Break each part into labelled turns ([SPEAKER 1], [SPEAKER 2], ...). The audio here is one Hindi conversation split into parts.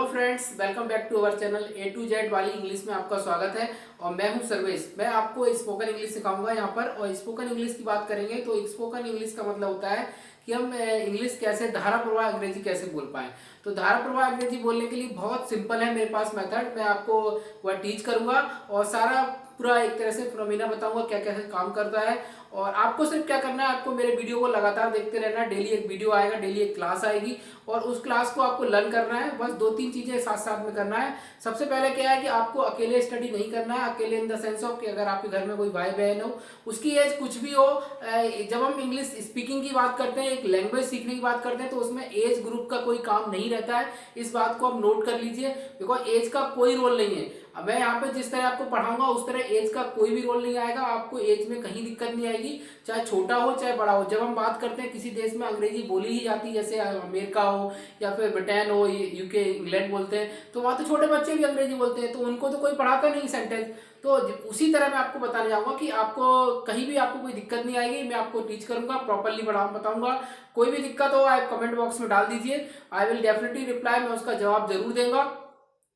[SPEAKER 1] Friends, welcome back to our channel A to Z वाली इंग्लिश में आपका स्वागत है। और मैं हूं सर्वेश। मैं आपको स्पोकन इंग्लिश सिखाऊंगा यहाँ पर। और स्पोकन इंग्लिश की बात करेंगे तो स्पोकन इंग्लिश का मतलब होता है कि हम इंग्लिश कैसे धारा प्रवाह अंग्रेजी कैसे बोल पाए। तो धारा प्रवाह अंग्रेजी बोलने के लिए बहुत सिंपल है मेरे पास मेथड। मैं आपको वह टीच करूंगा और सारा पूरा एक तरह से फिनोमिना बताऊंगा क्या कैसे काम करता है। और आपको सिर्फ क्या करना है, आपको मेरे वीडियो को लगातार देखते रहना। डेली एक वीडियो आएगा, डेली एक क्लास आएगी और उस क्लास को आपको लर्न करना है। बस दो तीन चीजें साथ साथ में करना है। सबसे पहले क्या है कि आपको अकेले स्टडी नहीं करना है। अकेले इन द सेंस ऑफ कि अगर आपके घर में कोई भाई बहन हो, उसकी एज कुछ भी हो। जब हम इंग्लिश स्पीकिंग की बात करते हैं, एक लैंग्वेज सीखने की बात करते हैं, तो उसमें एज ग्रुप का कोई काम नहीं रहता है। इस बात को आप नोट कर लीजिए, बिकॉज एज का कोई रोल नहीं है। अब मैं यहाँ पे जिस तरह आपको पढ़ाऊंगा उस तरह एज का कोई भी रोल नहीं आएगा। आपको एज में कहीं दिक्कत नहीं आएगी, चाहे छोटा हो चाहे बड़ा हो। जब हम बात करते हैं किसी देश में अंग्रेजी बोली ही जाती है, जैसे अमेरिका हो या फिर ब्रिटेन हो, यूके इंग्लैंड बोलते हैं, तो वहां तो छोटे बच्चे भी अंग्रेजी बोलते हैं, तो उनको तो कोई पढ़ाता नहीं सेंटेंस। तो उसी तरह मैं आपको बताने जाऊंगा कि आपको कहीं भी आपको कोई दिक्कत नहीं आएगी। मैं आपको टीच करूंगा, प्रॉपरली बताऊंगा। कोई भी दिक्कत हो आप कमेंट बॉक्स में डाल दीजिए, आई विल डेफिनेटली रिप्लाई। मैं उसका जवाब जरूर देगा।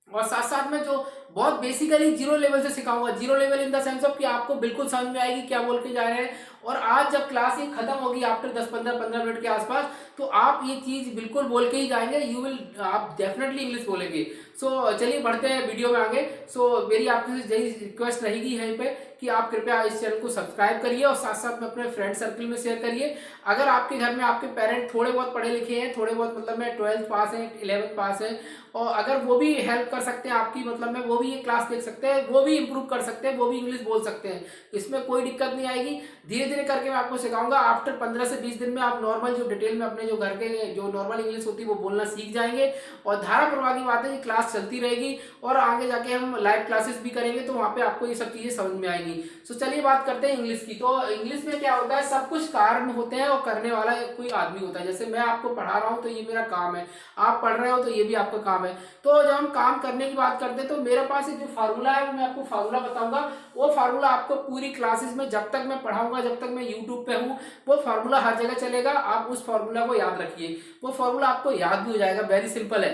[SPEAKER 1] और साथ साथ में जो बहुत बेसिकली जीरो लेवल से सिखाऊंगा। Zero level in the sense of कि आपको बिल्कुल समझ में आएगी क्या बोल के जा रहे हैं। और आज जब क्लास ये खत्म होगी आफ्टर 10-15 मिनट के आसपास, तो आप ये चीज बिल्कुल बोल के ही जाएंगे। यू विल आप डेफिनेटली इंग्लिश बोलेंगे। सो चलिए बढ़ते हैं वीडियो में आगे। सो मेरी आपसे यही रिक्वेस्ट रहेगी यहीं पे कि आप कृपया इस चैनल को सब्सक्राइब करिए और साथ साथ में अपने फ्रेंड सर्कल में शेयर करिए। अगर आपके घर में आपके पेरेंट थोड़े बहुत पढ़े लिखे हैं, थोड़े बहुत मतलब में 12th पास है, 11th पास है, और अगर वो भी हेल्प कर सकते हैं आपकी, मतलब में वो भी ये क्लास देख सकते हैं, वो भी इंप्रूव कर सकते हैं, वो भी इंग्लिश बोल सकते हैं, इसमें कोई दिक्कत नहीं आएगी। धीरे धीरे करके मैं आपको सिखाऊंगा। आफ्टर 15 से 20 दिन में आप नॉर्मल जो डिटेल में अपने जो घर के जो नॉर्मल इंग्लिश होती है वो बोलना सीख जाएंगे। और धारा प्रवाह की बात है कि क्लास चलती रहेगी और आगे जाके हम लाइव क्लासेस भी करेंगे, तो वहां पे आपको ये सब चीजें समझ में आएंगी। सो चलिए बात करते हैं इंग्लिश की। तो इंग्लिश में क्या होता है, सब कुछ कारण होते हैं और करने वाला कोई आदमी होता है। जैसे मैं आपको पढ़ा रहा हूँ तो ये मेरा काम है, आप पढ़ रहे हो तो ये भी आपका काम है। तो जब हम काम करने की बात करते हैं तो मेरे पास एक जो फार्मूला है, मैं आपको फार्मूला बताऊंगा। वो फार्मूला आपको पूरी क्लासेस में जब तक मैं पढ़ाऊंगा, जब तक मैं यूट्यूब पे हूँ, वो फार्मूला हर जगह चलेगा। आप उस फार्मूला को याद रखिए, वो फार्मूला आपको याद भी हो जाएगा। वेरी सिंपल है।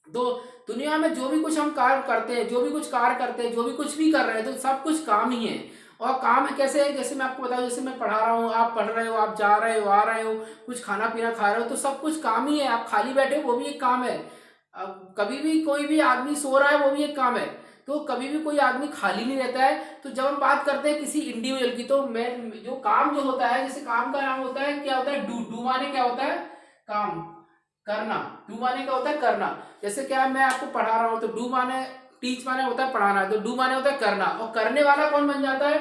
[SPEAKER 1] तो दुनिया में जो भी कुछ हम कार्य करते हैं, जो भी कुछ कार्य करते हैं, जो भी कुछ भी कर रहे हैं, तो सब कुछ काम ही है। और काम है कैसे है, जैसे मैं आपको बताऊं, जैसे मैं पढ़ा रहा हूँ, आप पढ़ रहे हो, आप जा रहे हो, आ रहे हो, कुछ खाना पीना खा रहे हो, तो सब कुछ काम ही है। आप खाली बैठे हो वो भी एक काम है। अब कभी भी कोई भी आदमी सो रहा है वो भी एक काम है। तो कभी भी कोई आदमी खाली नहीं रहता है। तो जब हम बात करते हैं किसी इंडिविजुअल की, तो मैं जो काम जो होता है, जैसे काम का नाम होता है, क्या होता है, डू। डू माने क्या होता है, काम करना। डू माने क्या होता है, करना। जैसे क्या मैं आपको पढ़ा रहा हूं, तो डू माने, टीच माने होता है पढ़ाना, तो डू माने होता है करना। और करने वाला कौन बन जाता है,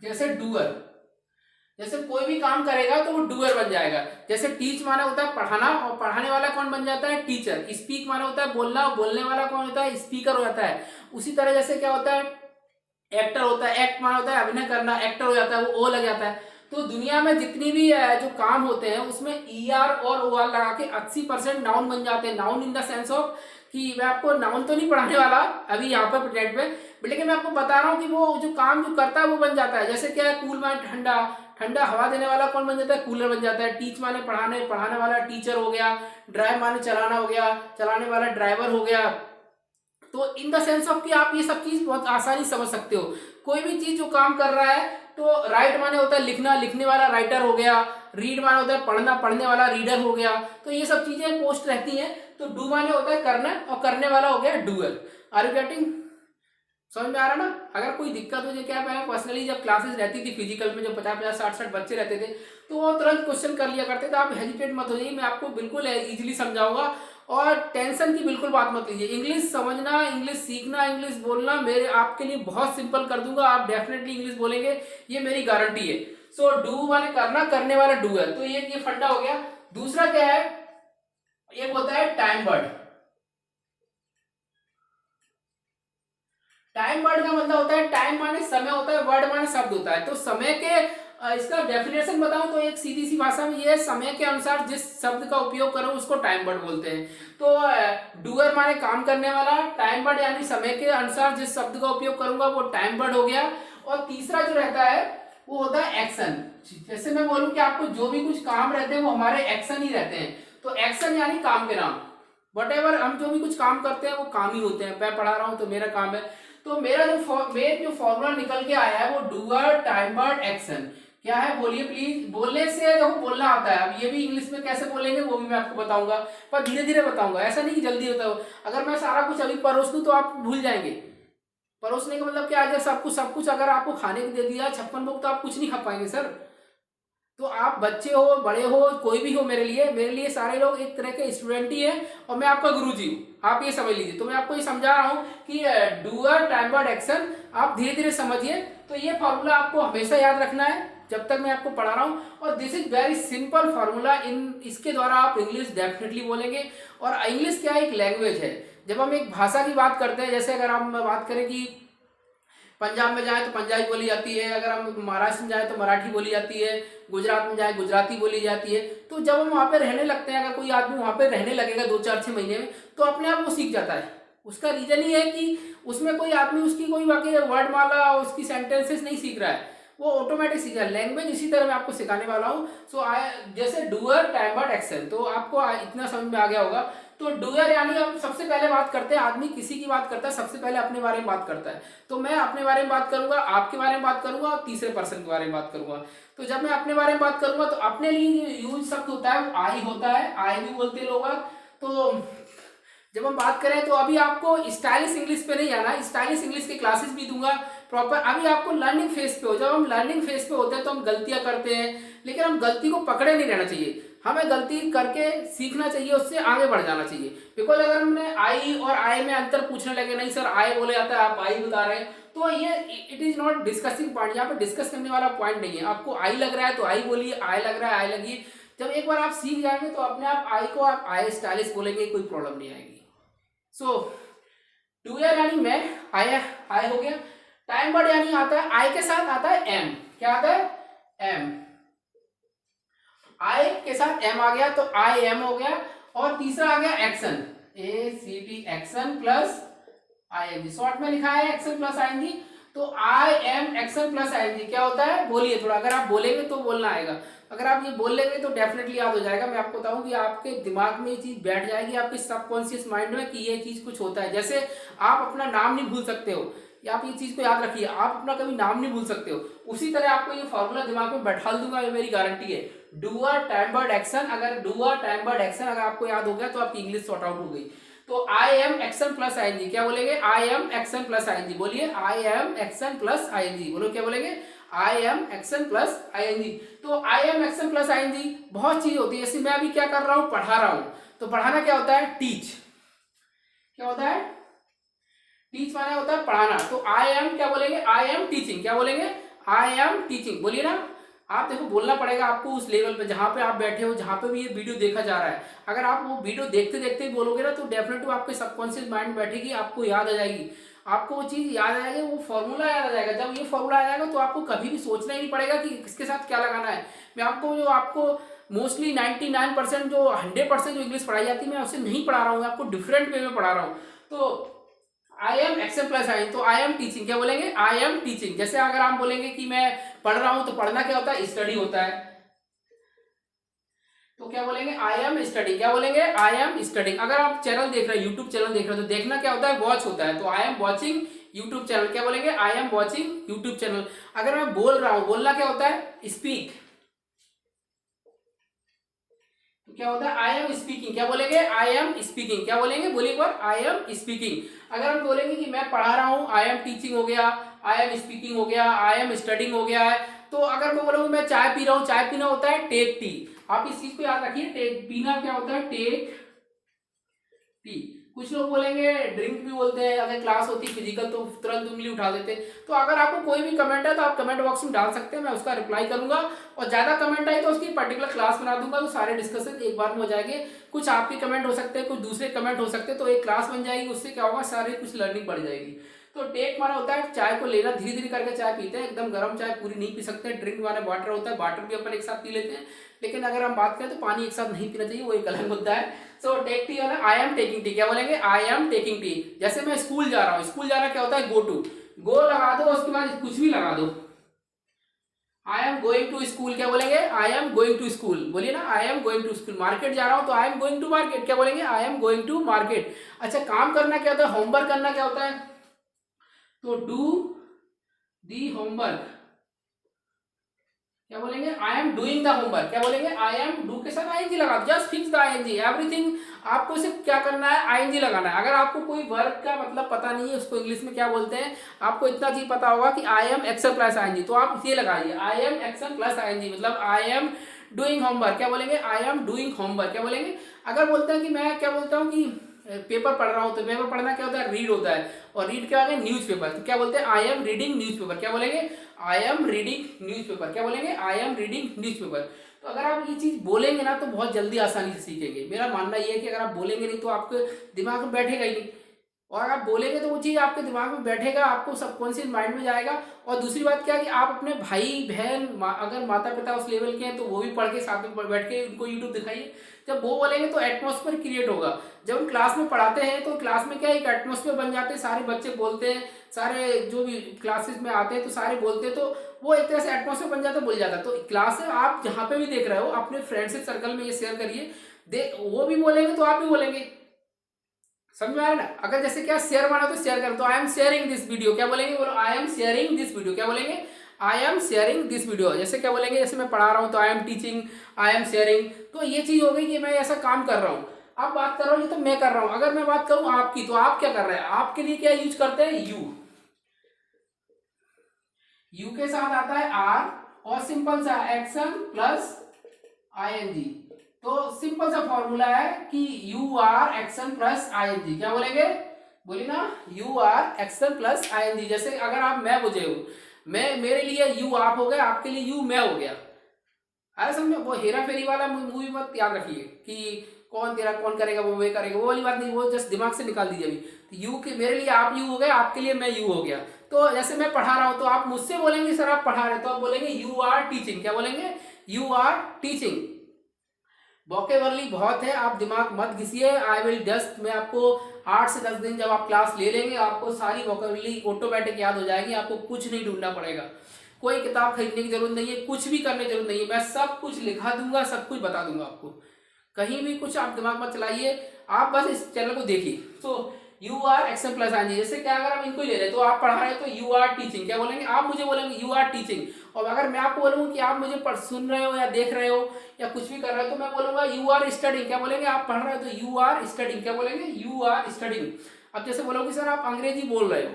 [SPEAKER 1] जैसे डूअर। जैसे कोई भी काम करेगा तो वो डूअर बन जाएगा। जैसे टीच माना होता है पढ़ाना, और पढ़ाने वाला कौन बन जाता है, टीचर। स्पीक माना होता है बोलना, और बोलने वाला कौन होता है, स्पीकर हो जाता है। उसी तरह जैसे क्या होता है, एक्टर होता है, एक्ट माना होता है अभिनय करना, एक्टर हो जाता है, वो ओ लग जाता है। तो दुनिया में जितनी भी जो काम होते हैं उसमें ER और OR लगा के 80% नाउन बन जाते हैं। Noun in the sense of कि मैं आपको नाउन तो नहीं पढ़ाने वाला अभी यहाँ पर प्रेजेंट में, लेकिन मैं आपको बता रहा हूँ कि वो जो काम जो करता है वो बन जाता है। जैसे क्या है, कूल माने ठंडा, ठंडा हवा देने वाला कौन बन जाता है, कूलर बन जाता है। टीच माने पढ़ाने, पढ़ाने वाला टीचर हो गया। ड्राइव माने चलाना हो गया, चलाने वाला ड्राइवर हो गया। तो इन द सेंस ऑफ कि आप ये सब चीज बहुत आसानी समझ सकते हो। कोई भी चीज जो काम कर रहा है, तो राइट माने होता है लिखना, लिखने वाला राइटर हो गया। रीड माने होता है पढ़ना, पढ़ने वाला रीडर हो गया। तो ये सब चीजें पोस्ट रहती हैं। तो डू माने होता है करना, और करने वाला हो गया डूअर। आर यू गेटिंग, समझ में आ रहा ना। अगर कोई दिक्कत हो जाए, क्या मैं पर्सनली जब क्लासेस रहती थी फिजिकल में, जो 50-50 60-60 बच्चे रहते थे, तो वो तुरंत क्वेश्चन कर लिया करते थे। आप हेजिटेट मत हो जाइए, मैं आपको बिल्कुल इजीली समझाऊंगा। और टेंशन की बिल्कुल बात मत लीजिए। इंग्लिश समझना, इंग्लिश सीखना, इंग्लिश बोलना मेरे आपके लिए बहुत सिंपल कर दूंगा। आप डेफिनेटली इंग्लिश बोलेंगे, ये मेरी गारंटी है। सो डू वाले करना, करने वाला डूअर। तो ये फंडा हो गया। दूसरा क्या है, एक होता है टाइम वर्ड। टाइम वर्ड का मतलब होता है, टाइम माने समय होता है, वर्ड माने शब्द होता है। तो समय के इसका डेफिनेशन बताऊं तो एक सीधी सी भाषा में ये है, समय के अनुसार जिस शब्द का उपयोग करो उसको टाइम वर्ड बोलते हैं। तो डूअर माने काम करने वाला, टाइम वर्ड यानी समय के अनुसार जिस शब्द का उपयोग करूंगा वो टाइम वर्ड हो गया। और तीसरा जो रहता है वो होता है एक्शन। जैसे मैं बोलूं कि आपको जो भी कुछ काम रहते हैं वो हमारे एक्शन ही रहते हैं। तो एक्शन यानी काम के नाम। वटेवर हम जो भी कुछ काम करते हैं वो काम ही होते हैं। मैं पढ़ा रहा हूँ तो मेरा काम है। तो मेरा जो फॉर्मूला निकल के आया है वो डूअर टाइमर एक्शन क्या है, बोलिए प्लीज। बोलने से देखो बोलना आता है, अब ये भी इंग्लिश में कैसे बोलेंगे वो भी मैं आपको बताऊंगा, पर धीरे धीरे बताऊंगा, ऐसा नहीं कि जल्दी बताओ। अगर मैं सारा कुछ अभी परोस दूं तो आप भूल जाएंगे। परोसने का मतलब क्या है, सब कुछ अगर आपको खाने को दे दिया 56 भोग तो आप कुछ नहीं खा पाएंगे सर। तो आप बच्चे हो बड़े हो कोई भी हो, मेरे लिए सारे लोग एक तरह के स्टूडेंट ही हैं और मैं आपका गुरुजी हूँ, आप ये समझ लीजिए। तो मैं आपको ये समझा रहा हूँ कि डूअर टाइमर एक्शन आप धीरे धीरे समझिए। तो ये फॉर्मूला आपको हमेशा याद रखना है जब तक मैं आपको पढ़ा रहा हूँ, और this is very simple formula. इसके द्वारा आप इंग्लिश डेफिनेटली बोलेंगे। और इंग्लिश क्या एक लैंग्वेज है। जब हम एक भाषा की बात करते हैं, जैसे अगर हम बात करें कि पंजाब में जाए तो पंजाबी बोली जाती है, अगर हम महाराष्ट्र में जाए तो मराठी बोली जाती है, गुजरात में जाए गुजराती बोली जाती है। तो जब हम वहाँ पे रहने लगते हैं, अगर कोई आदमी वहाँ पे रहने लगेगा 2 4 6 महीने में, तो अपने आप वो सीख जाता है। उसका रीजन ये है कि उसमें कोई आदमी उसकी कोई बाकी वर्डमाला उसकी सेंटेंसेस नहीं सीख रहा है, वो ऑटोमेटिक सीख रहा है। लैंग्वेज इसी तरह मैं आपको सिखाने वाला हूँ। सो जैसे डूअर टाइमर एक्शन, तो आपको इतना समझ में आ गया होगा। तो डूअर यानी हम सबसे पहले बात करते हैं, आदमी किसी की बात करता है सबसे पहले अपने बारे में बात करता है। तो मैं अपने बारे में बात करूंगा, आपके बारे में बात करूंगा और तीसरे पर्सन के बारे में बात करूंगा। तो जब मैं अपने बारे में बात करूंगा तो अपने लिए यूज शब्द होता है आई होता है, आई भी बोलते हैं लोग। तो जब हम बात करें तो अभी आपको स्टाइलिश इंग्लिश पे नहीं आना, स्टाइलिश इंग्लिश की क्लासेस भी दूंगा प्रॉपर। अभी आपको लर्निंग फेज पे हो, जब हम लर्निंग फेज पे होते हैं तो हम गलतियां करते हैं, लेकिन हम गलती को पकड़े नहीं रहना चाहिए, हमें गलती करके सीखना चाहिए, उससे आगे बढ़ जाना चाहिए। बिकॉज अगर हमने आई और आई में अंतर पूछने लगे, नहीं सर आई बोले जाता है आप आई बता रहे हैं, तो ये it is not discussing point, यहाँ पे डिस्कस करने वाला पॉइंट नहीं है। आपको आई लग रहा है तो आई बोलिए, आई लग रहा है आई लगिए। जब एक बार आप सीख जाएंगे तो अपने आप आई को आप आई स्टाइलिश बोलेंगे, कोई प्रॉब्लम नहीं आएगी। सो डूअर यानी मैं, आई हो गया। टाइम वर्ड यानी आता है आई के साथ आता है एम, क्या आता है एम, आई के साथ एम आ गया तो आई एम हो गया। और तीसरा आ गया action, A C T action plus I N G, short में लिखा है action plus I N G. तो I am action plus I N G क्या होता है, बोलिए थोड़ा, अगर आप बोलेंगे तो बोलना आएगा, अगर आप ये बोल लेंगे तो डेफिनेटली याद हो जाएगा। मैं आपको बताऊं कि आपके दिमाग में ये चीज बैठ जाएगी, आपके सबकॉन्शियस माइंड में कि ये चीज कुछ होता है। जैसे आप अपना नाम नहीं भूल सकते हो, या आप ये चीज को याद रखिए, आप अपना कभी नाम नहीं भूल सकते हो, उसी तरह आपको ये फॉर्मूला दिमाग में बैठा दूंगा, ये मेरी गारंटी है। डूअर टाइम वर्ड एक्शन, अगर डूअर टाइम वर्ड एक्शन अगर आपको याद हो गया तो आपकी इंग्लिश सॉर्ट आउट हो गई। तो I am action plus I N G, क्या बोलेंगे, I am action plus I N G, बोलिए I am action plus I N G, बोलो क्या बोलेंगे, I am action plus I N G. तो I am action plus I N G बहुत चीज होती है, जैसे मैं अभी क्या कर रहा हूं, पढ़ा रहा हूं, तो पढ़ाना क्या होता है, टीच, क्या होता है, टीच माने होता है पढ़ाना। तो आई एम क्या बोलेंगे, आई एम टीचिंग, क्या बोलेंगे, आई एम टीचिंग, बोलिए ना। आप देखो बोलना पड़ेगा आपको उस लेवल पे जहां पे आप बैठे हो, जहां पे भी ये वीडियो देखा जा रहा है। अगर आप वो वीडियो देखते देखते बोलोगे ना तो डेफिनेटली आपके सबकॉन्शियस माइंड बैठेगी, आपको याद आ जाएगी, आपको वो चीज याद आ जाएगी, वो फॉर्मूला याद आ जाएगा। जब ये फॉर्मूला आ जाएगा तो आपको कभी भी सोचना ही नहीं पड़ेगा कि किसके साथ क्या लगाना है। मैं आपको मोस्टली 99% जो 100% जो इंग्लिश पढ़ाई जाती है मैं उसे नहीं पढ़ा रहा हूँ, आपको डिफरेंट वे में पढ़ा रहा हूँ। तो आई एम एक्शन प्लस आई, तो आई एम टीचिंग, क्या बोलेंगे, आई एम टीचिंग। जैसे अगर आप बोलेंगे कि मैं पढ़ रहा हूं, तो पढ़ना क्या होता है, स्टडी होता है, तो क्या बोलेंगे, आई एम स्टडिंग, क्या बोलेंगे, आई एम स्टडिंग। अगर आप चैनल देख रहे हैं, यूट्यूब चैनल देख रहे हैं, तो देखना क्या होता है, वॉच होता है, तो I am watching YouTube channel, क्या बोलेंगे, I am watching YouTube channel. अगर मैं बोल रहा हूं, बोलना क्या होता है, स्पीक, तो क्या होता है, आई एम स्पीकिंग, क्या बोलेंगे, आई एम स्पीकिंग, क्या बोलेंगे, बोलिए एक बार, आई एम स्पीकिंग। अगर हम बोलेंगे कि मैं पढ़ा रहा हूं, आई एम टीचिंग हो गया, आई एम स्पीकिंग हो गया, आई एम स्टडिंग हो गया है। तो अगर मैं बोलूंगा मैं चाय पी रहा हूं, चाय पीना होता है टेक टी, आप इस चीज को याद रखिए, टेक पीना क्या होता है, टेक टी। कुछ लोग बोलेंगे ड्रिंक भी बोलते हैं, अगर क्लास होती है फिजिकल तो तुरंत उंगली उठा देते हैं। तो अगर आपको कोई भी कमेंट है तो आप कमेंट बॉक्स में डाल सकते हैं, मैं उसका रिप्लाई करूंगा, और ज्यादा कमेंट आई तो उसकी पर्टिकुलर क्लास बना दूंगा, तो सारे डिस्कशन एक बार में हो जाएंगे। कुछ आपके कमेंट हो सकते हैं, कुछ दूसरे कमेंट हो सकते हैं, तो एक क्लास बन जाएगी, उससे क्या होगा, सारे कुछ लर्निंग बढ़ जाएगी। तो टेक माना होता है चाय को लेना, धीरे धीरे करके चाय पीते हैं, एकदम गर्म चाय पूरी नहीं पी सकते। ड्रिंक माने वाटर होता है, वाटर भी अपन एक साथ पी लेते हैं, लेकिन अगर हम बात करें तो पानी एक साथ नहीं पीना चाहिए, वो एक अलग मुद्दा है। सो टेक टी वाला आई एम टेकिंग टी, क्या बोलेंगे, आई एम टेकिंग टी। जैसे मैं स्कूल जा रहा हूँ, स्कूल जाना क्या होता है, गो टू, गो लगा दो, उसके बाद कुछ भी लगा दो, I am going to school क्या बोलेंगे, I am going to school, बोलिए ना I am going to school. Market जा रहा हूं तो I am going to market क्या बोलेंगे, I am going to market. अच्छा, काम करना क्या होता है, होमवर्क करना क्या होता है, तो डू दी होमवर्क क्या बोलेंगे, I am doing the homework क्या बोलेंगे, आई एम डू के साथ आईएनजी लगा, just fix the ING, everything आपको सिर्फ क्या करना है, आईएनजी लगाना है। अगर आपको कोई वर्क का मतलब पता नहीं है उसको इंग्लिश में क्या बोलते हैं, आपको इतना चीज पता होगा कि I am action plus ING, तो आप ये लगाइए I am action plus ING, मतलब आई एम डूइंग होमवर्क क्या बोलेंगे, आई एम डूइंग होमवर्क क्या बोलेंगे। अगर बोलते हैं कि मैं क्या बोलता हूँ कि पेपर पढ़ रहा हूँ, तो पेपर पढ़ना क्या होता है, रीड होता है, और रीड क्या होगा, न्यूज पेपर, तो क्या बोलते हैं, I am reading news paper क्या बोलेंगे, I am reading news paper क्या बोलेंगे, I am reading news paper. तो अगर आप ये चीज बोलेंगे ना तो बहुत जल्दी आसानी से सीखेंगे। मेरा मानना ये है कि अगर आप बोलेंगे नहीं तो आपके दिमाग में बैठेगा ही नहीं, और अगर आप बोलेंगे तो वो चीज़ आपके दिमाग में बैठेगा, आपको सबकॉन्शियस माइंड में जाएगा। और दूसरी बात क्या है कि आप अपने भाई बहन अगर माता पिता उस लेवल के हैं तो वो भी पढ़ के साथ में बैठ के उनको यूट्यूब दिखाइए। जब वो बोलेंगे तो एटमॉस्फेयर क्रिएट होगा। जब हम क्लास में पढ़ाते हैं तो क्लास में क्या एक एटमॉस्फेयर बन जाते हैं, सारे बच्चे बोलते हैं, सारे जो भी क्लासेस में आते हैं तो सारे बोलते हैं, तो वो एक तरह से एटमॉस्फेयर बन जाता है, बोल जाता है। तो क्लास है आप जहाँ पे भी देख रहे हो अपने फ्रेंडशिप सर्कल में ये शेयर करिए, वो भी बोलेंगे तो आप भी बोलेंगे, समझ में आ रहा है ना। अगर जैसे क्या शेयर माना तो शेयर करो, तो I am sharing this video क्या बोलेंगे, बोलो I am sharing this video क्या बोलेंगे, I am sharing this video. जैसे क्या बोलेंगे, जैसे मैं पढ़ा रहा हूँ तो I am teaching, I am sharing, तो ये चीज हो गई कि मैं ऐसा काम कर रहा हूँ। आप बात कर रहा हूँ ये तो मैं कर रहा हूँ, अगर मैं बात करूँ आपकी तो आप क्या कर रहे हैं, आपके लिए क्या यूज करते हैं, यू के साथ आता है आर, और सिंपल सा एक्शन प्लस आईएनजी। तो सिंपल सा फॉर्मूला है कि you are action plus ING क्या बोलेंगे, बोलिए ना you are action plus ING. जैसे अगर आप मैं बुझे हो, मैं मेरे लिए यू आप हो गए, आपके लिए यू मैं हो गया। अरे समझो, वो हेरा फेरी वाला मूवी मत याद रखिए कि कौन तेरा कौन करेगा वो वे करेगा, वो वाली बात नहीं, वो जस्ट दिमाग से निकाल दीजिए अभी। तो यू के मेरे लिए आप यू हो गए, आपके लिए मैं यू हो गया। तो जैसे मैं पढ़ा रहा हूं तो आप मुझसे बोलेंगे सर आप पढ़ा रहे, तो आप बोलेंगे यू आर टीचिंग क्या बोलेंगे, यू आर टीचिंग। वोकेबुलरी बहुत है, आप दिमाग मत घिसिए। आई विल जस्ट, मैं आपको 8 से 10 दिन जब आप क्लास ले लेंगे आपको सारी वोकेबुलरी ऑटोमेटिक याद हो जाएगी, आपको कुछ नहीं ढूंढना पड़ेगा, कोई किताब खरीदने की जरूरत नहीं है, कुछ भी करने की जरूरत नहीं है, मैं सब कुछ लिखा दूंगा, सब कुछ बता दूंगा आपको। कहीं भी कुछ आप दिमाग मत चलाइए, आप बस इस चैनल को देखिए। तो यू आर एक्शन प्लस आएंगे, जैसे क्या अगर हम इनको ही ले रहे हैं तो आप पढ़ा रहे हैं तो यू आर टीचिंग क्या बोलेंगे, आप मुझे बोलेंगे यू आर टीचिंग। और अगर मैं आपको बोलूंगा कि आप मुझे सुन रहे हो या देख रहे हो या कुछ भी कर रहे हो तो मैं बोलूंगा यू आर स्टडिंग क्या बोलेंगे, आप पढ़ रहे हो तो यू आर स्टडिंग क्या बोलेंगे, यू आर स्टडिंग। अब जैसे बोलोगे सर आप अंग्रेजी बोल रहे हो,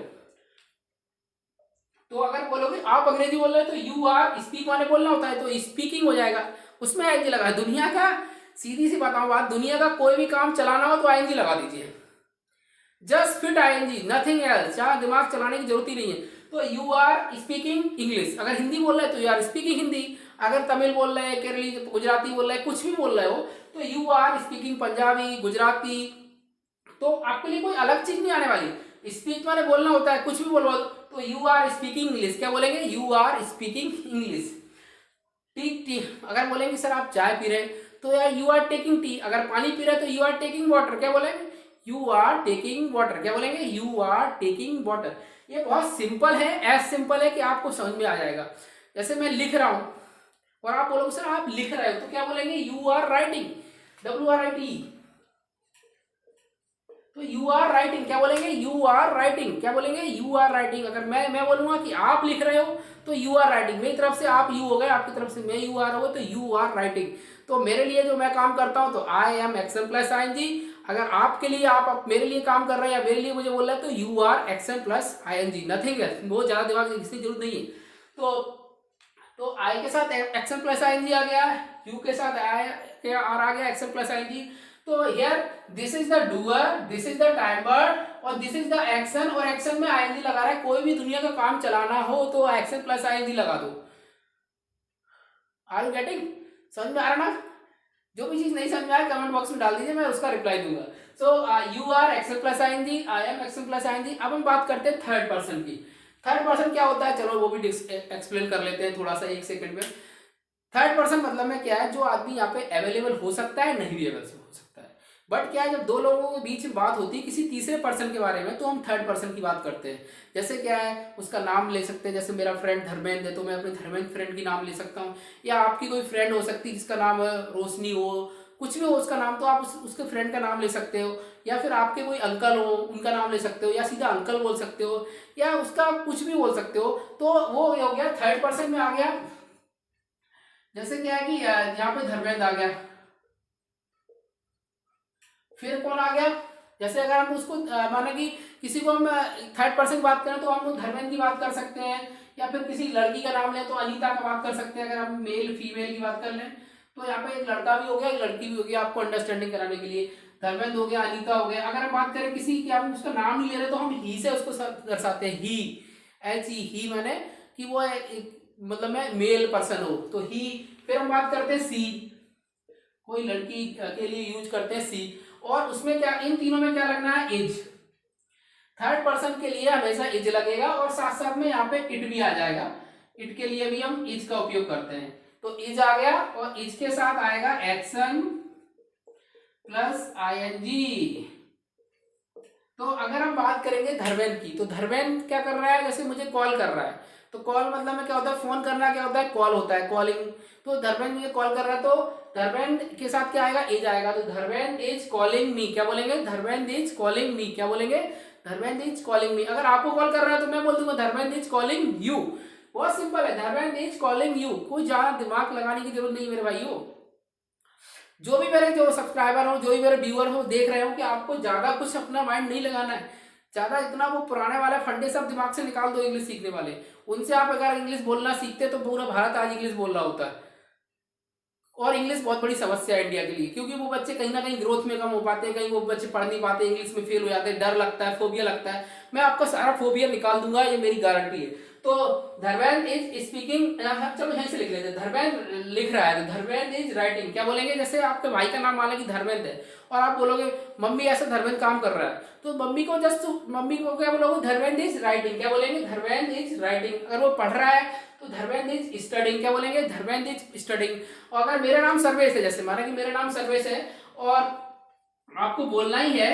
[SPEAKER 1] तो अगर बोलोगे आप अंग्रेजी बोल रहे हो तो यू आर स्पीक माने बोलना होता है तो स्पीकिंग हो जाएगा, उसमें आईएनजी लगा। दुनिया का सीधी सी बताऊं बात, दुनिया का कोई भी काम चलाना हो तो आईएनजी लगा दीजिए, just fit ING, nothing else, जहां दिमाग चलाने की जरूरत ही नहीं है। तो यू आर स्पीकिंग इंग्लिश, अगर हिंदी बोल रहे हैं तो यू आर स्पीकिंग हिंदी, अगर तमिल बोल रहे हैं, केरली गुजराती बोल रहे हैं, कुछ भी बोल रहे हो तो you are speaking Punjabi Gujarati. तो आपके लिए कोई अलग चीज नहीं आने वाली, स्पीच माने बोलना होता है, कुछ भी बोलो तो यू आर स्पीकिंग इंग्लिश क्या बोलेंगे, you are speaking English. T T अगर बोलेंगे सर आप चाय पी रहे हैं तो यार यू आर टेकिंग टी, अगर पानी पी रहे हैं तो यू आर टेकिंग वाटर क्या बोलेंगे, यू आर टेकिंग वाटर क्या बोलेंगे, यू आर टेकिंग वाटर। ये बहुत सिंपल है, एज सिंपल है कि आपको समझ में आ जाएगा। जैसे मैं लिख रहा हूं और आप बोलोगे सर आप लिख रहे हो तो क्या बोलेंगे, you are writing, W R I T, तो यू आर राइटिंग क्या बोलेंगे, यू आर राइटिंग क्या बोलेंगे, यू आर राइटिंग। अगर मैं बोलूंगा कि आप लिख रहे हो तो यू आर राइटिंग, मेरी तरफ से आप यू हो गए, आपकी तरफ से मैं यू आ रहा हूं तो यू आर राइटिंग। तो मेरे लिए जो मैं काम करता हूं तो I am action plus ING, अगर आपके लिए आप मेरे लिए काम कर रहे हैं या मेरे लिए मुझे बोल रहे हैं तो you are action plus ING, nothing है, बहुत ज्यादा दिमाग की जरूरत नहीं है। तो आई के साथ एक्शन प्लस आईएनजी आ गया, यू के साथ आई आर आ गया एक्शन प्लस आईएनजी। तो here this is the doer, this is the timer और दिस इज द एक्शन, और एक्शन में आईएनजी लगा रहा है। कोई भी दुनिया का काम चलाना हो तो एक्शन प्लस आईएनजी लगा दो। आर यू गेटिंग, समझ में आ रहा ना। जो भी चीज नहीं समझ में आए कमेंट बॉक्स में डाल दीजिए, मैं उसका रिप्लाई दूंगा। So you are action plus ING, I am action plus ING. अब हम बात करते हैं थर्ड पर्सन की। थर्ड पर्सन क्या होता है, चलो वो भी एक्सप्लेन कर लेते हैं थोड़ा सा 1 सेकंड में। थर्ड पर्सन मतलब में क्या है, जो आदमी यहाँ पे अवेलेबल हो सकता है, नहीं भी अवेलेबल हो सकता है। बट क्या है, जब दो लोगों के बीच में बात होती है किसी तीसरे पर्सन के बारे में, तो हम थर्ड पर्सन की बात करते हैं। जैसे क्या है, उसका नाम ले सकते हैं, जैसे मेरा फ्रेंड धर्मेंद्र है तो मैं अपने धर्मेंद्र फ्रेंड की नाम ले सकता हूँ, या आपकी कोई फ्रेंड हो सकती है जिसका नाम रोशनी हो, कुछ भी हो उसका नाम, तो आप उसके फ्रेंड का नाम ले सकते हो। या फिर आपके कोई अंकल हो उनका नाम ले सकते हो, या सीधा अंकल बोल सकते हो, या उसका कुछ भी बोल सकते हो। तो वो हो गया थर्ड पर्सन में आ गया। जैसे क्या है कि यहाँ पे धर्मेंद्र आ गया, फिर कौन आ गया, जैसे अगर हम उसको माना कि किसी को हम थर्ड पर्सन की बात करें तो हम धर्मेंद्र की बात कर सकते हैं, या फिर किसी लड़की का नाम लें तो अनीता का बात कर सकते हैं। अगर हम मेल फीमेल की बात कर लें तो यहाँ पे एक लड़का भी हो गया, एक लड़की भी हो गया, आपको अंडरस्टैंडिंग कराने के लिए। धर्मेंद्र हो गया, अनीता हो गया। अगर हम बात करें किसी की, हम उसका नाम नहीं ले रहे तो हम ही से उसको दर्शाते हैं, ही, एच ही माने कि वो मतलब मैं मेल पर्सन हो तो ही। फिर हम बात करते हैं सी, कोई लड़की के लिए यूज करते हैं सी, और उसमें क्या, इन तीनों में क्या लगना है, इज। थर्ड पर्सन के लिए हमेशा इज लगेगा, और साथ साथ में यहाँ पे इट भी आ जाएगा। इट के लिए भी हम इज का उपयोग करते हैं। तो इज आ गया, और इज के साथ आएगा एक्शन प्लस आईएनजी। तो अगर हम बात करेंगे धर्मेंद्र की, तो धर्मेंद्र क्या कर रहा है, जैसे मुझे कॉल कर रहा है, तो कॉल मतलब में क्या होता है, फोन करना क्या होता है, कॉल होता है, कॉलिंग। तो धर्मेंद्र मुझे कॉल कर रहा है, तो धर्मेंद्र के साथ क्या आएगा, इज आएगा। तो धर्मेंद्र इज कॉलिंग मी, क्या बोलेंगे, धर्मेंद्र इज कॉलिंग मी, क्या बोलेंगे, धर्मेंद्र इज कॉलिंग मी। अगर आपको कॉल कर रहा है तो मैं बोल दूंगा धर्मेंद्र इज कॉलिंग यू। बहुत सिंपल है, धर्मेंद्र इज कॉलिंग यू, कोई ज्यादा दिमाग लगाने की जरूरत नहीं मेरे भाइयों। जो भी मेरे जो सब्सक्राइबर हो, जो भी मेरे व्यूअर हो, देख रहे हो कि आपको ज्यादा कुछ अपना माइंड नहीं लगाना है, ज्यादा इतना वो पुराने वाले फंडे सब दिमाग से निकाल दो। इंग्लिश सीखने वाले, उनसे आप अगर इंग्लिश बोलना सीखते तो पूरा भारत आज इंग्लिश बोल रहा होता है। और इंग्लिश बहुत बड़ी समस्या है इंडिया के लिए, क्योंकि वो बच्चे कहीं ना कहीं ग्रोथ में कम हो पाते हैं, कहीं वो बच्चे पढ़ नहीं पाते, इंग्लिश में फेल हो जाते हैं, डर लगता है, फोबिया लगता है। मैं आपका सारा फोबिया निकाल दूंगा, ये मेरी गारंटी है। तो धर्मेंद्र इज स्पीकिंग, चलो यहीं से लिख लेते हैं, धर्मेंद्र लिख रहा है तो धर्मेंद्र इज राइटिंग, क्या बोलेंगे, जैसे आपके भाई का नाम माना कि धर्मेंद्र है, और आप बोलोगे मम्मी ऐसा धर्मेंद्र काम कर रहा है, तो मम्मी को क्या बोलोगे, धर्मेंद्र इज राइटिंग, क्या बोलेंगे, धर्मेंद्र इज राइटिंग। अगर वो पढ़ रहा है तो धर्मेंद्र इज स्टडिंग, क्या बोलेंगे, धर्मेंद्र इज स्टडिंग। और अगर मेरा नाम सर्वेश है, जैसे माना कि मेरा नाम सर्वेश है और आपको बोलना ही है,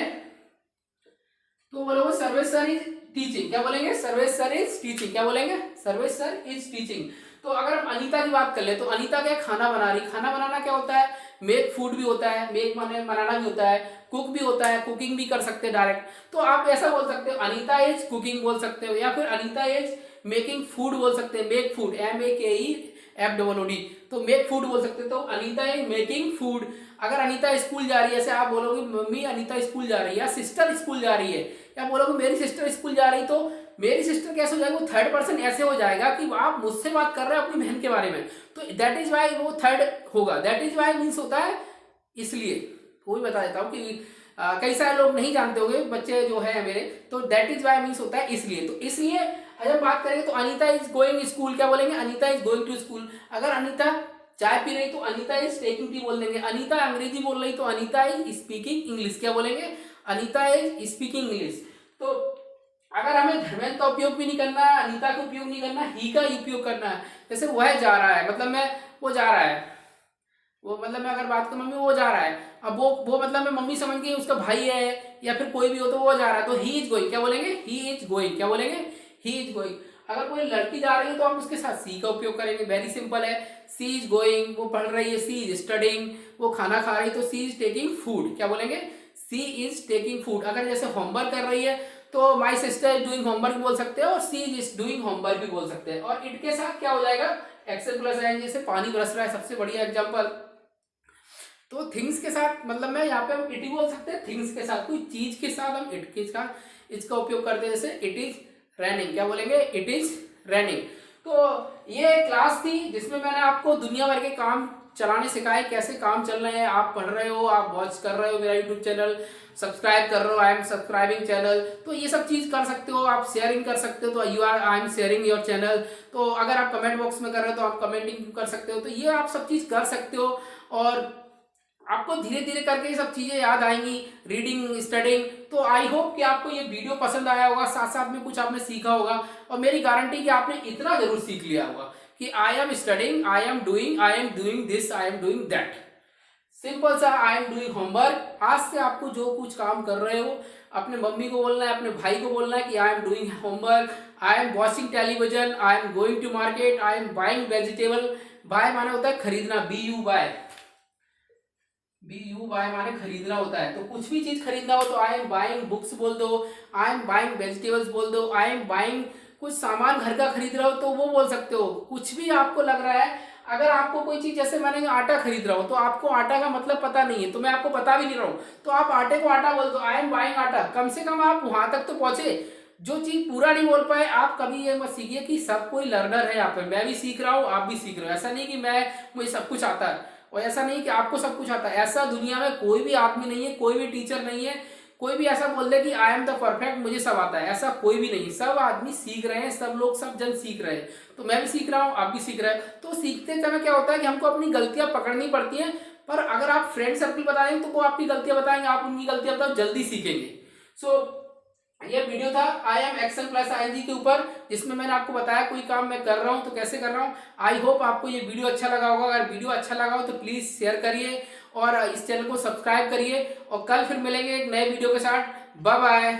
[SPEAKER 1] तो बोलोगे सर्वेश सर इज टीचिंग, क्या बोलेंगे, सर्वेश सर इज टीचिंग, क्या बोलेंगे, सर्वेश सर इज टीचिंग। तो अगर हम अनीता की बात कर ले तो अनीता क्या खाना बना रही, खाना बनाना क्या होता है, मेक फूड भी होता है, मेक माने बनाना भी होता है, कुक भी होता है, कुकिंग भी कर सकते हैं डायरेक्ट। तो आप ऐसा बोल सकते हो, अनीता इज कुकिंग बोल सकते हो, या फिर अनीता इज मेकिंग फूड बोल सकते हैं, मेक फूड, MEKEFOOD, तो मेक फूड बोल सकते हो। तो अनीता इज मेकिंग फूड। अगर अनीता स्कूल जा रही है, ऐसे आप बोलोगे मम्मी अनीता स्कूल जा रही है, या सिस्टर स्कूल जा रही है, या बोलोगे मेरी सिस्टर स्कूल जा रही, तो मेरी सिस्टर कैसे हो जाएगी, वो थर्ड पर्सन ऐसे हो जाएगा कि आप मुझसे बात कर रहे हैं अपनी बहन के बारे में, तो दैट इज वाई वो थर्ड होगा। दैट इज वाई मीन्स होता है इसलिए, वो भी बता देता हूँ कि कई सारे लोग नहीं जानते होंगे बच्चे जो है मेरे, तो दैट इज वाई मीन्स होता है इसलिए। तो इसलिए अगर बात करेंगे तो अनीता इज गोइंग स्कूल, क्या बोलेंगे, Anita is going to school. अगर अनीता चाय पी रही तो अनीता इज टेकिंग टी बोल देंगे। अनीता अंग्रेजी बोल रही तो अनीता इज स्पीकिंग इंग्लिश, क्या बोलेंगे, अनीता इज स्पीकिंग इंग्लिश। तो अगर हमें धर्मेंद्र का उपयोग भी नहीं करना है, अनीता का उपयोग नहीं करना, ही का उपयोग करना है। जैसे वह जा रहा है, मतलब मैं, वो जा रहा है, वो मतलब मैं अगर बात करूं मम्मी वो जा रहा है, अब वो मतलब मैं मम्मी समझ गई उसका भाई है या फिर कोई भी हो तो वो जा रहा है, तो ही इज गोइंग, क्या बोलेंगे, ही इज गोइंग, क्या बोलेंगे, ही इज गोइंग। अगर कोई लड़की जा रही है तो हम उसके साथ सी का उपयोग करेंगे, वेरी सिंपल है, सी इज गोइंग, वो पढ़ रही है, सी इज स्टडिंग, वो खाना खा रही है तो सी इज टेकिंग फूड, क्या बोलेंगे, सी इज टेकिंग फूड। अगर जैसे होमवर्क कर रही है तो my sister is doing homework बोल सकते हैं, और सी इज डूइंग होमवर्क भी बोल सकते हैं। और इट के साथ क्या हो जाएगा, एक्शन प्लस आएंगे, जैसे पानी बरस रहा है, सबसे बढ़िया एग्जाम्पल। तो थिंग्स के साथ, मतलब मैं यहाँ पे हम इट ही बोल सकते हैं, थिंग्स के साथ, कोई चीज के साथ हम इट के साथ इसका उपयोग करते हैं। जैसे इट इज रैनिंग, क्या बोलेंगे, इट इज रैनिंग। तो ये क्लास थी जिसमें मैंने आपको दुनिया भर के काम चलाने सिखाए, कैसे काम चल रहे हैं, आप पढ़ रहे हो, आप वॉच कर रहे हो मेरा यूट्यूब चैनल, सब्सक्राइब कर रहे हो, आई एम सब्सक्राइबिंग चैनल, तो ये सब चीज कर सकते हो, आप शेयरिंग कर सकते हो, तो I am sharing your channel. तो अगर आप कमेंट बॉक्स में कर रहे हो तो आप कमेंटिंग कर सकते हो, तो ये आप सब चीज कर सकते हो, और आपको धीरे धीरे करके ये सब चीजें याद आएंगी, रीडिंग स्टडिंग। तो आई होप कि आपको ये वीडियो पसंद आया होगा, साथ साथ में कुछ आपने सीखा होगा, और मेरी गारंटी कि आपने इतना जरूर सीख लिया होगा कि I am studying, I am doing this, I am doing that. Simple सा आई एम डूइंग होमवर्क। आज से आपको जो कुछ काम कर रहे हो अपने मम्मी को बोलना है, अपने भाई को बोलना है कि I am doing homework, I am watching television, I am going to market, I am buying vegetable. Buy माने होता है खरीदना, B U buy, B U buy माने खरीदना होता है। तो कुछ भी चीज खरीदना हो तो आई एम बाइंग बुक्स बोल दो, आई एम बाइंग वेजिटेबल्स बोल दो, आई एम बाइंग कुछ सामान घर का खरीद रहे हो तो वो बोल सकते हो। कुछ भी आपको लग रहा है, अगर आपको कोई चीज, जैसे मैंने आटा खरीद रहा हूं तो आपको आटा का मतलब पता नहीं है तो मैं आपको बता भी नहीं रहा हूं, तो आप आटे को आटा बोल दो, आई एम बाइंग आटा। कम से कम आप वहां तक तो पहुंचे। जो चीज पूरा नहीं बोल पाए, आप कभी ये मत सीखिए कि सब कोई लर्नर है। यहाँ पे मैं भी सीख रहा हूँ, आप भी सीख रहे हो। ऐसा नहीं कि मुझे सब कुछ आता है, और ऐसा नहीं कि आपको सब कुछ आता है। ऐसा दुनिया में कोई भी आदमी नहीं है, कोई भी टीचर नहीं है, कोई भी ऐसा बोल दे कि आई एम द परफेक्ट, मुझे सब आता है, ऐसा कोई भी नहीं है। सब आदमी सीख रहे हैं, सब लोग, सब जन सीख रहे हैं। तो मैं भी सीख रहा हूँ, आप भी सीख रहे हैं। तो सीखते समय क्या होता है कि हमको अपनी गलतियां पकड़नी पड़ती हैं। पर अगर आप फ्रेंड सर्कल बताएंगे तो वो आपकी गलतियां बताएंगे, आप उनकी गलतियां बताओ, जल्दी सीखेंगे। सो ये वीडियो था I am action plus ING के ऊपर, जिसमें मैंने आपको बताया कोई काम मैं कर रहा हूं तो कैसे कर रहा हूं। आई होप आपको ये वीडियो अच्छा लगा होगा। अगर वीडियो अच्छा लगा हो तो प्लीज शेयर करिए और इस चैनल को सब्सक्राइब करिए, और कल फिर मिलेंगे एक नए वीडियो के साथ। Bye bye.